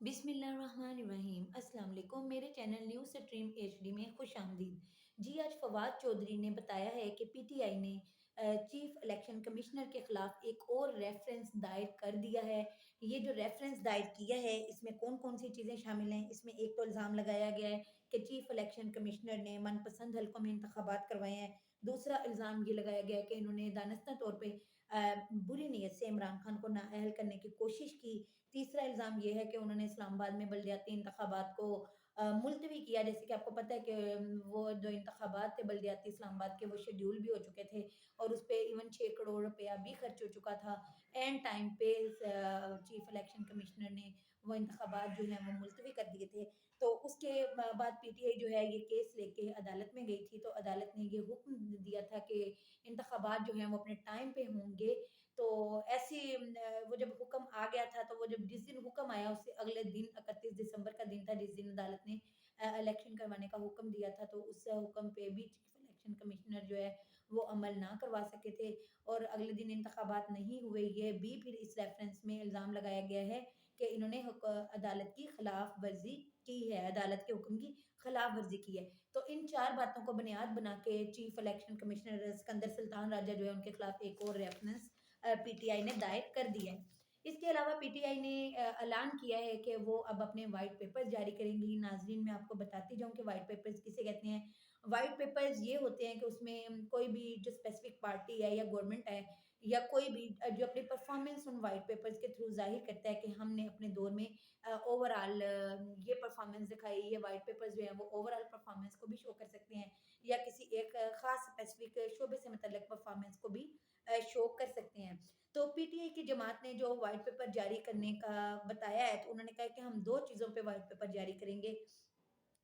बिस्मिल्लाहिर्रहमानिर्रहीम। अस्सलाम वालेकुम। मेरे चैनल न्यूज़ स्ट्रीम एचडी में खुश आमदीद। जी, आज फवाद चौधरी ने बताया है कि पीटीआई ने चीफ इलेक्शन कमिश्नर के खिलाफ एक और रेफरेंस दायर कर दिया है। ये जो रेफरेंस दायर किया है, इसमें कौन कौन सी चीज़ें शामिल हैं? इसमें एक तो इल्ज़ाम लगाया गया है कि चीफ इलेक्शन कमिश्नर ने मनपसंद हलकों में इंतखाबात करवाए हैं। दूसरा इल्ज़ाम ये लगाया गया है कि इन्होंने दानिस्ता तौर पे बुरी नीयत से इमरान खान को नाअहल करने की कोशिश की। तीसरा इल्ज़ाम ये है कि उन्होंने इस्लामाबाद में बल्दियाती इंतखाबात को मुलतवी किया। जैसे कि आपको पता है कि वो जो इंतखाबात थे बल्दियाती इस्लामाबाद के, वो शेड्यूल भी हो चुके थे और उस पे इवन 6 करोड़ रुपया भी खर्च हो चुका था। एंड टाइम पे चीफ इलेक्शन कमिश्नर ने वो इंतखाबात जो हैं वो मुलतवी कर दिए थे। तो उसके बाद पीटीआई जो है ये केस लेके अदालत में गई थी, तो अदालत ने ये हुक्म दिया था कि इंतखाबात जो हैं वो अपने टाइम पे होंगे। तो ऐसी वो जब हुक्म आ गया था, तो वो जब जिस दिन हुक्म आया उससे अगले दिन 31 दिसंबर का दिन था जिस दिन अदालत ने इलेक्शन करवाने का हुक्म दिया था। तो उस हुक्म पे भी चीफ इलेक्शन कमिश्नर जो है वो अमल ना करवा सके थे और अगले दिन इंतखाबात नहीं हुए। ये भी फिर इस रेफरेंस में इल्ज़ाम लगाया गया है कि इन्होंने अदालत की खिलाफ वर्जी की है, अदालत के हुक्म की खिलाफ वर्जी की है। तो इन 4 बातों को बुनियाद बना के chief election commissioner Sikandar Sultan Raja जो है उनके खिलाफ एक और रेफरेंस पीटीआई ने दायर कर दिया है। इसके अलावा पीटीआई ने ऐलान किया है कि वो अब अपने व्हाइट पेपर्स जारी करेंगी। नाज़रीन, मैं आपको बताती जाऊँ कि व्हाइट पेपर्स किसे कहते हैं। व्हाइट पेपर्स ये होते हैं कि उसमें कोई भी जो स्पेसिफिक पार्टी है या गवर्नमेंट है या कोई भी जो अपनी परफॉर्मेंस उन व्हाइट पेपर्स के थ्रू ज़ाहिर करता है कि हमने अपने दौर में ओवरऑल ये परफॉर्मेंस दिखाई। ये व्हाइट पेपर्स जो हैं वो ओवरऑल परफॉर्मेंस को भी शो कर सकते हैं या किसी एक ख़ास स्पेसिफिक शोबे से मुतल्लिक परफॉर्मेंस को भी शो कर सकते हैं। तो पीटीआई की जमात ने जो व्हाइट पेपर जारी करने का बताया है, तो उन्होंने कहा कि हम 2 चीज़ों पे व्हाइट पेपर जारी करेंगे।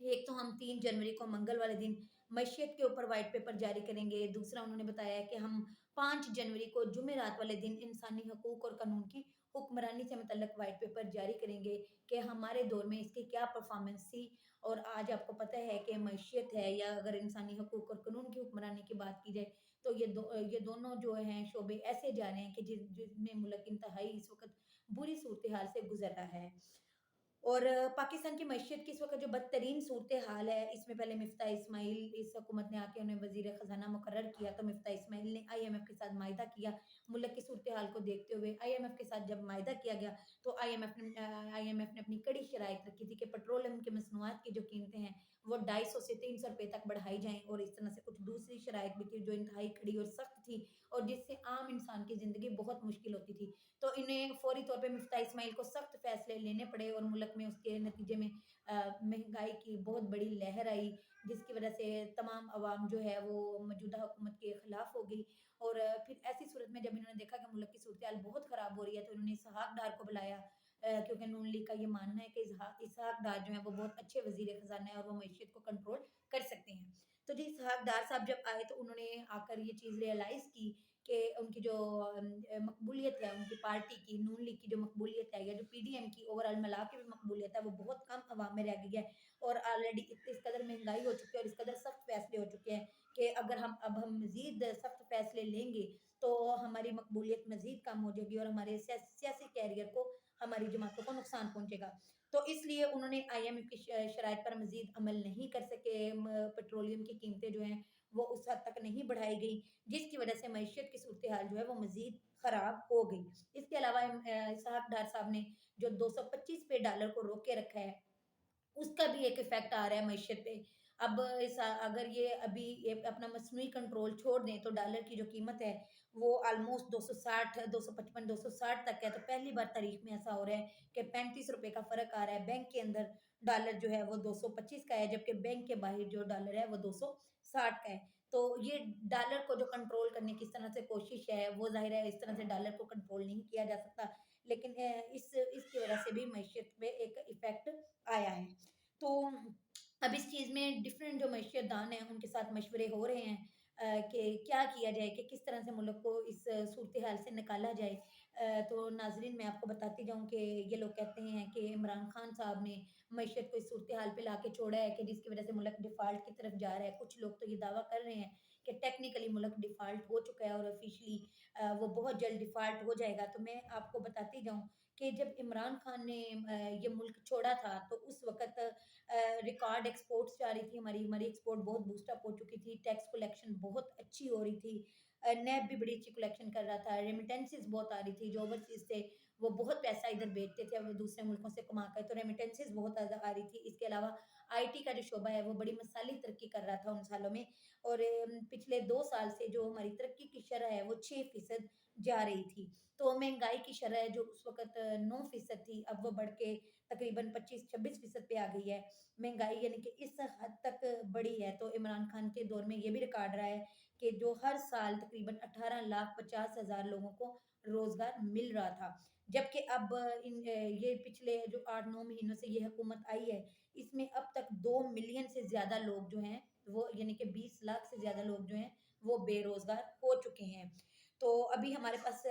एक तो हम 3 जनवरी को मंगल वाले दिन मईशत के ऊपर व्हाइट पेपर जारी करेंगे। दूसरा उन्होंने बताया है कि हम 5 जनवरी को जुमेरात वाले दिन इंसानी हकूक और कानून की हुक्मरानी से मुतल्लिक व्हाइट पेपर जारी करेंगे कि हमारे दौर में इसकी क्या परफॉर्मेंस थी। और आज आपको पता है कि मईशत है या अगर इंसानी हकूक और कानून की हुक्मरानी की बात की जाए, तो ये दोनों जो हैं शोबे ऐसे जा रहे हैं कि जिनमें मुल्क इंतहाई इस वक़्त बुरी सूरत-ए-हाल से गुज़र रहा है। और पाकिस्तान की मईशत की इस वक़्त जो बदतरीन सूरत-ए-हाल है, इसमें पहले मिफ्ता इस्माइल इस हुकूमत ने आके उन्हें वज़ीर ख़ज़ाना मुकर्रर किया, तो मिफ्ता इस्माइल ने आईएमएफ के साथ माहिदा किया। मुल्क की सूरत-ए-हाल को देखते हुए आईएमएफ के साथ जब माहिदा किया गया, तो आईएमएफ ने अपनी कड़ी शराइत रखी थी कि पेट्रोलियम की मसनूआत की जो कीमतें हैं, वो 250 से 300 रुपए तक बढ़ाई जाएँ और इस तरह से कुछ दूसरी शराइत भी थी, जो इंतहाई कड़ी और सख्त थी और जिससे आम इंसान की ज़िंदगी बहुत मुश्किल होती थी। तो इन्हें फौरी तौर पे मिफ्ता इस्माइल को सख्त फैसले लेने पड़े और मुल्क में उसके नतीजे में महंगाई की बहुत बड़ी लहर आई, जिसकी वजह से तमाम अवाम जो है वो मौजूदा हुकूमत के खिलाफ हो गई। और फिर ऐसी सूरत में जब इन्होंने देखा कि मुल्क की सूरत-ए-हाल बहुत ख़राब हो रही है, तो इन्होंने इसहाक डार को बुलाया। क्योंकि नून लीग का ये मानना है कि इसहाक डार जो है वो बहुत अच्छे वज़ीर ख़ज़ाना है और वो मईशत को कंट्रोल कर सकते हैं। तो जी, इसहाक डार साहब जब आए, तो उन्होंने आकर ये चीज़ रियलाइज़ की कि उनकी जो मकबूलियत है उनकी पार्टी की, नून लीग की जो मकबूलियत है या जो पीडीएम की ओवरऑल मिला के भी मकबूलियत है, वो बहुत कम अवाम में रह गई है। और ऑलरेडी इस कदर महंगाई हो चुकी है और इस कदर सख्त फैसले हो चुके हैं कि अगर हम मज़ीद सख्त फैसले लेंगे, तो हमारी मकबूलियत मज़ीद कम हो जाएगी और हमारे सियासी कैरियर को, हमारी जमातों को नुकसान पहुँचेगा। तो इसलिए उन्होंने आईएमएफ की शराइत पर मज़ीद अमल नहीं कर सके। पेट्रोलियम की कीमतें जो हैं वो उस हद तक नहीं बढ़ाई गई, जिसकी वजह से मईशत की सूरत-ए-हाल जो है वो मज़ीद ख़राब हो गई। इसके अलावा इसहाक डार साहब ने जो 225 पे डॉलर को रोक के रखा है, उसका भी एक इफ़ेक्ट आ रहा है मईशत पे। अब अगर ये अभी ये अपना मसनूई कंट्रोल छोड़ दें, तो डॉलर की जो कीमत है वो ऑलमोस्ट 260, 255, 260 तक है। तो पहली बार तारीख में ऐसा हो रहा है कि ₹35 का फ़र्क आ रहा है। बैंक के अंदर डॉलर जो है वो 225 का है, जबकि बैंक के बाहर जो डॉलर है वो 260 का है। तो ये डॉलर को जो कंट्रोल करने की इस तरह से कोशिश है, वो ज़ाहिर है इस तरह से डॉलर को कंट्रोल नहीं किया जा सकता। लेकिन इसकी वजह से भी मईशत पे एक इफ़ेक्ट आया है। तो अब इस चीज़ में डिफरेंट जो मईशतदान हैं, उनके साथ मशवरे हो रहे हैं कि क्या किया जाए, कि किस तरह से मुल्क को इस सूरत-ए-हाल से निकाला जाए। तो नाज़रीन, मैं आपको बताती जाऊँ कि ये लोग कहते हैं कि इमरान खान साहब ने मईशत को इस सूरत-ए-हाल पे लाके छोड़ा है कि जिसकी वजह से मुल्क डिफ़ॉल्ट की तरफ जा रहा है। कुछ लोग तो ये दावा कर रहे हैं कि टेक्निकली मुल्क डिफ़ॉल्ट हो चुका है और ऑफ़िशियली वो बहुत जल्द डिफ़ॉल्ट हो जाएगा। तो मैं आपको बताती जाऊँ کہ جب عمران خان نے یہ ملک چھوڑا تھا تو اس وقت ریکارڈ ایکسپورٹس جا رہی تھی، ہماری ایکسپورٹ بہت بوسٹ اپ ہو چکی تھی، ٹیکس کلیکشن بہت اچھی ہو رہی تھی، نیب بھی بڑی اچھی کلیکشن کر رہا تھا، ریمیٹنسز بہت آ رہی تھی، جو اوورسیز سے وہ بہت پیسہ ادھر بیچتے تھے دوسرے ملکوں سے کما کر، تو ریمیٹنسز بہت زیادہ آ رہی تھی۔ اس کے علاوہ آئی ٹی کا جو شعبہ ہے وہ بڑی مثالی ترقی کر رہا تھا ان سالوں میں، اور پچھلے 2 سال سے جو ہماری ترقی کی شرح ہے وہ 6% جا رہی تھی۔ تو مہنگائی کی شرح جو اس وقت 9% تھی، اب وہ بڑھ کے تقریباً 25-26% پہ آ گئی ہے مہنگائی، یعنی کہ اس حد تک بڑی ہے۔ تو عمران خان کے دور میں یہ بھی ریکارڈ رہا ہے کہ جو ہر سال تقریباً 18,50,000 لوگوں کو روزگار مل رہا تھا، جبکہ اب یہ پچھلے جو 8-9 مہینوں سے یہ حکومت آئی ہے، اس میں اب تک 2 ملین سے زیادہ لوگ جو ہیں وہ، یعنی کہ 20 لاکھ سے زیادہ لوگ جو ہیں وہ بے روزگار ہو چکے ہیں۔ تو ابھی ہمارے پاس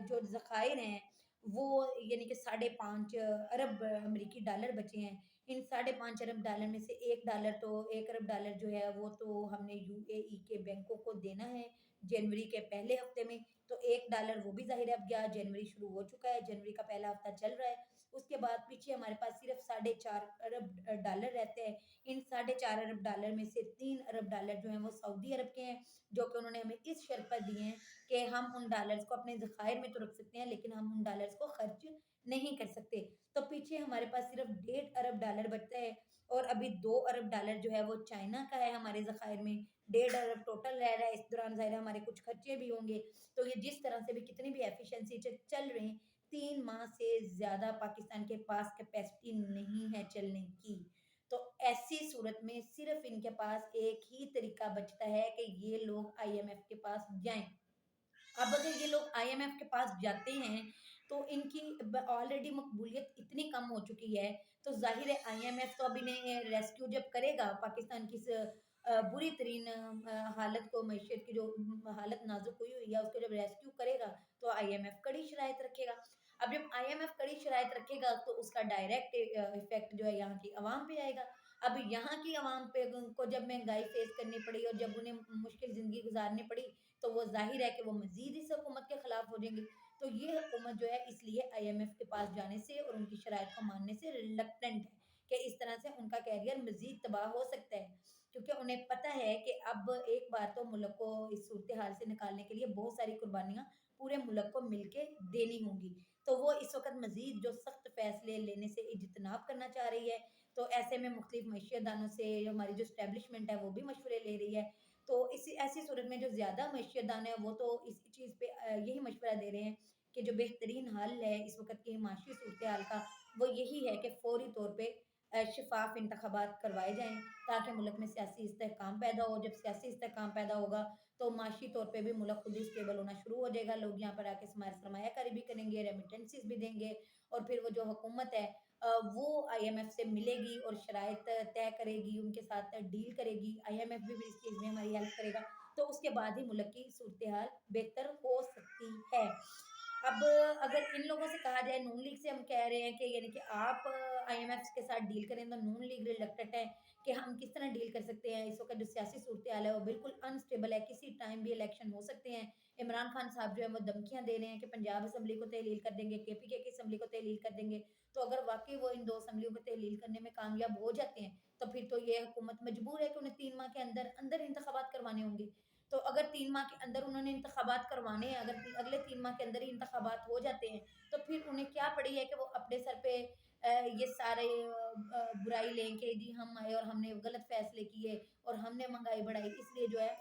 جو ذخائر ہیں وہ یعنی کہ 5.5 ارب امریکی ڈالر بچے ہیں۔ ان 5.5 ارب ڈالر میں سے $1 جو ہے وہ تو ہم نے یو اے ای کے بینکوں کو دینا ہے جنوری کے پہلے ہفتے میں، تو $1 وہ بھی ظاہر ہے اب گیا، جنوری شروع ہو چکا ہے، جنوری کا پہلا ہفتہ چل رہا ہے۔ اس کے بعد پیچھے ہمارے پاس صرف 4.5 ارب رہتے ہیں۔ ان 4.5 ارب میں سے $3 ارب جو ہیں وہ سعودی عرب کے ہیں، جو کہ انہوں نے ہمیں اس شرط پر دیے ہیں کہ ہم ان ڈالرز کو اپنے ذخائر میں تو رکھ سکتے ہیں لیکن ہم ان ڈالرز کو خرچ نہیں کر سکتے۔ تو پیچھے ہمارے پاس صرف $1.5 ارب بچتا ہے، اور ابھی $2 ارب جو ہے وہ چائنا کا ہے ہمارے ذخائر میں، 1.5 ارب ٹوٹل رہ رہا ہے۔ اس دوران ظاہر ہے ہمارے کچھ خرچے بھی ہوں گے، تو یہ جس طرح سے بھی کتنی بھی ایفیشنسی چل رہے ہیں، 3 ماہ سے زیادہ پاکستان کے پاس کیپیسٹی نہیں ہے چلنے کی۔ تو ایسی صورت میں صرف ان کے پاس ایک ہی طریقہ بچتا ہے کہ یہ لوگ آئی ایم ایف کے پاس جائیں۔ اب اگر یہ لوگ آئی ایم ایف کے پاس جاتے ہیں تو ان کی آلریڈی مقبولیت اتنی کم ہو چکی ہے، تو ظاہر ہے آئی ایم ایف تو اب انہیں ریسکیو جب کرے گا پاکستان کی اس بری ترین حالت کو، معیشت کی جو حالت نازک ہوئی ہوئی ہے اس کو جب ریسکیو کرے گا تو آئی ایم ایف کڑی شرائط رکھے گا۔ اب جب آئی ایم ایف کڑی شرائط رکھے گا تو اس کا ڈائریکٹ افیکٹ جو ہے یہاں کی عوام پہ آئے گا۔ اب یہاں کی عوام پہ کو جب مہنگائی فیس کرنی پڑی اور جب انہیں مشکل زندگی گزارنی پڑی تو وہ ظاہر ہے کہ وہ مزید اس حکومت کے خلاف ہو جائیں گے۔ تو یہ حکومت جو ہے اس لیے آئی ایم ایف کے پاس جانے سے اور ان کی شرائط کو ماننے سے ریلکٹنٹ ہے کہ اس طرح سے ان کا کیریئر مزید تباہ ہو سکتا ہے، کیونکہ انہیں پتہ ہے کہ اب ایک بار تو ملک کو اس صورتحال سے نکالنے کے لیے بہت ساری قربانیاں پورے ملک کو مل کے دینی ہوں گی، تو وہ اس وقت مزید جو سخت فیصلے لینے سے اجتناب کرنا چاہ رہی ہے۔ تو ایسے میں مختلف معیشت دانوں سے ہماری جو اسٹیبلشمنٹ ہے وہ بھی مشورے لے رہی ہے۔ تو ایسی صورت میں جو زیادہ معیشت دان ہے وہ تو اس چیز پہ یہی مشورہ دے رہے ہیں کہ جو بہترین حل ہے اس وقت کی معاشی صورتحال کا وہ یہی ہے کہ فوری طور پہ شفاف انتخابات کروائے جائیں تاکہ ملک میں سیاسی استحکام پیدا ہو۔ جب سیاسی استحکام پیدا ہوگا تو معاشی طور پہ بھی ملک خود ہی اسٹیبل ہونا شروع ہو جائے گا، لوگ یہاں پر آ کے سرمایہ کاری بھی کریں گے، ریمیٹنسز بھی دیں گے، اور پھر وہ جو حکومت ہے وہ آئی ایم ایف سے ملے گی اور شرائط طے کرے گی، ان کے ساتھ ڈیل کرے گی، آئی ایم ایف بھی اس چیز میں ہماری ہیلپ کرے گا، تو اس کے بعد ہی ملک کی صورتحال بہتر ہو سکتی ہے۔ اب اگر ان لوگوں سے کہا جائے، نون لیگ سے ہم کہہ رہے ہیں کہ یعنی کہ آپ آئی ایم ایف کے ساتھ ڈیل کریں، تو نون لیگ ریلکٹنٹ ہے کہ ہم کس طرح ڈیل کر سکتے ہیں۔ اس وقت جو سیاسی صورتحال ہے وہ بالکل انسٹیبل ہے، کسی ٹائم بھی الیکشن ہو سکتے ہیں۔ عمران خان صاحب جو ہے وہ دھمکیاں دے رہے ہیں کہ پنجاب اسمبلی کو تحلیل کر دیں گے، کے پی کی اسمبلی کو تحلیل کر دیں گے، تو اگر واقعی وہ ان 2 اسمبلیوں کو تحلیل کرنے میں کامیاب ہو جاتے ہیں تو پھر تو یہ حکومت مجبور ہے کہ انہیں 3 ماہ کے اندر اندر انتخابات کروانے ہوں گے۔ تو اگر 3 ماہ کے اندر انہوں نے انتخابات کروانے ہیں، اگر اگلے 3 ماہ کے اندر ہی انتخابات ہو جاتے ہیں تو پھر انہیں کیا پڑی ہے کہ وہ اپنے سر پہ یہ سارے برائی لیں کہ جی ہم آئے اور ہم نے غلط فیصلے کیے اور ہم نے مہنگائی بڑھائی، اس لیے جو ہے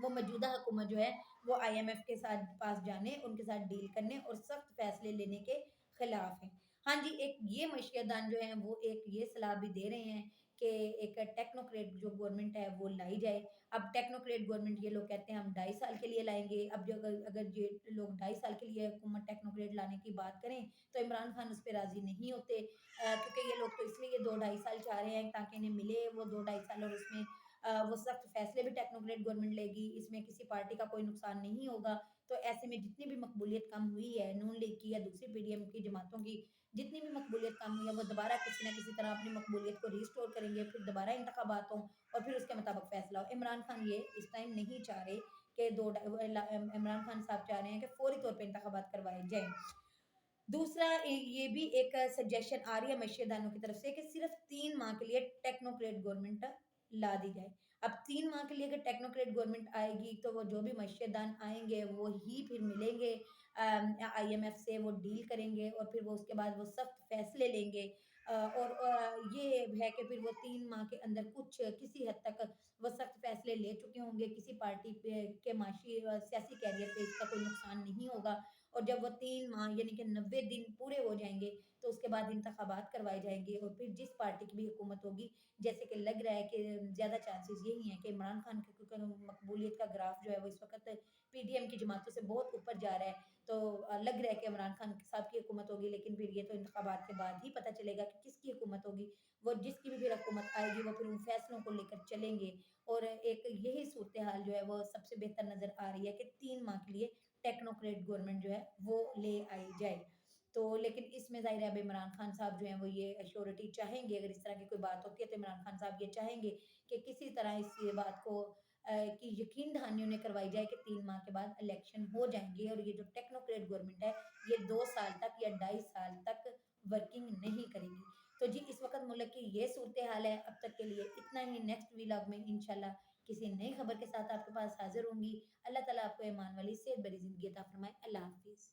وہ موجودہ حکومت جو ہے وہ آئی ایم ایف کے ساتھ پاس جانے، ان کے ساتھ ڈیل کرنے اور سخت فیصلے لینے کے خلاف ہیں۔ ہاں جی، ایک یہ معیشت دان جو ہیں وہ ایک یہ صلاح بھی دے رہے ہیں کہ ایک ٹیکنوکریٹ جو گورنمنٹ ہے وہ لائی جائے۔ اب ٹیکنوکریٹ گورنمنٹ یہ لوگ کہتے ہیں ہم 2.5 سال کے لیے لائیں گے۔ اب جو اگر یہ لوگ 2.5 سال کے لیے حکومت ٹیکنوکریٹ لانے کی بات کریں تو عمران خان اس پہ راضی نہیں ہوتے، کیونکہ یہ لوگ تو اس لیے 2-2.5 سال چاہ رہے ہیں تاکہ انہیں ملے وہ 2-2.5 سال، اور اس میں وہ سخت فیصلے بھی ٹیکنوکریٹ گورنمنٹ لے گی، اس میں کسی پارٹی کا کوئی نقصان نہیں ہوگا۔ تو ایسے میں جتنی بھی مقبولیت کم ہوئی ہے نون لیگ کی یا دوسری پی ڈی ایم کی جماعتوں کی، جتنی بھی مقبولیت کم ہوئی ہے وہ دوبارہ کسی نہ کسی طرح اپنی مقبولیت کو ریسٹور کریں گے، پھر دوبارہ انتخابات ہوں اور پھر اس کے مطابق فیصلہ ہو۔ عمران خان یہ اس ٹائم نہیں چاہ رہے کہ عمران خان صاحب چاہ رہے ہیں کہ فوری طور پہ انتخابات کروائے جائیں۔ दूसरा ये भी एक सजेशन आ रही है मशीदानों की तरफ से कि सिर्फ 3 माह के लिए टेक्नोक्रेट गवर्नमेंट ला दी जाए। अब 3 माह के लिए अगर टेक्नोक्रेट गवर्नमेंट आएगी तो वो जो भी मशीदान आएंगे वो ही फिर मिलेंगे आईएमएफ से, वो डील करेंगे और फिर वो उसके बाद वो सख्त फैसले लेंगे। और ये है कि फिर वो 3 माह के अंदर कुछ किसी हद तक वो सख्त फैसले ले चुके होंगे, किसी पार्टी पे के माशी सियासी कैरियर पे इसका कोई नुकसान नहीं होगा। और जब वो 3 माह यानी कि 90 दिन पूरे हो जाएंगे तो उसके बाद इंतखाबात करवाए जाएंगे और फिर जिस पार्टी की भी हुकूमत होगी, जैसे कि लग रहा है कि ज़्यादा चांसेस यही हैं कि इमरान खान की, क्योंकि मकबूलियत का ग्राफ जो है वो इस वक्त पीडीएम की जमातों से बहुत ऊपर जा रहा है। तो लग रहा है कि इमरान खान साहब की हुकूमत होगी, लेकिन फिर ये तो इंतखाबात के बाद ही पता चलेगा कि किसकी हुकूमत होगी। वो जिसकी भी फिर हुकूमत आएगी वो फिर उन फैसलों को लेकर चलेंगे। और एक यही सूरत हाल जो है वो सबसे बेहतर नज़र आ रही है कि 3 माह के लिए टेक्नोक्रेट गवर्नमेंट जो है वो ले आई जाए। तो लेकिन इसमें ज़ाहिर है अब इमरान खान साहब जो हैं वो ये एश्योरिटी चाहेंगे, अगर इस तरह की कोई बात होती है तो इमरान खान साहब ये चाहेंगे कि किसी तरह इस ये बात को की यकीन दहानी उन्हें करवाई जाए कि 3 माह के बाद इलेक्शन हो जाएंगे और ये जो टेक्नोक्रेट गवर्नमेंट है ये 2 साल तक या 2.5 साल तक वर्किंग नहीं करेगी। तो जी इस वक्त मुल्क की ये सूरत हाल है। अब तक के लिए इतना ही। नेक्स्ट व्लॉग में इंशाल्लाह किसी नई खबर के साथ आपके पास हाजिर होंगी। अल्लाह ताला आपको ईमान वाली सेहत भरी ज़िंदगी अता फरमाए। अल्लाह हाफ़िज़।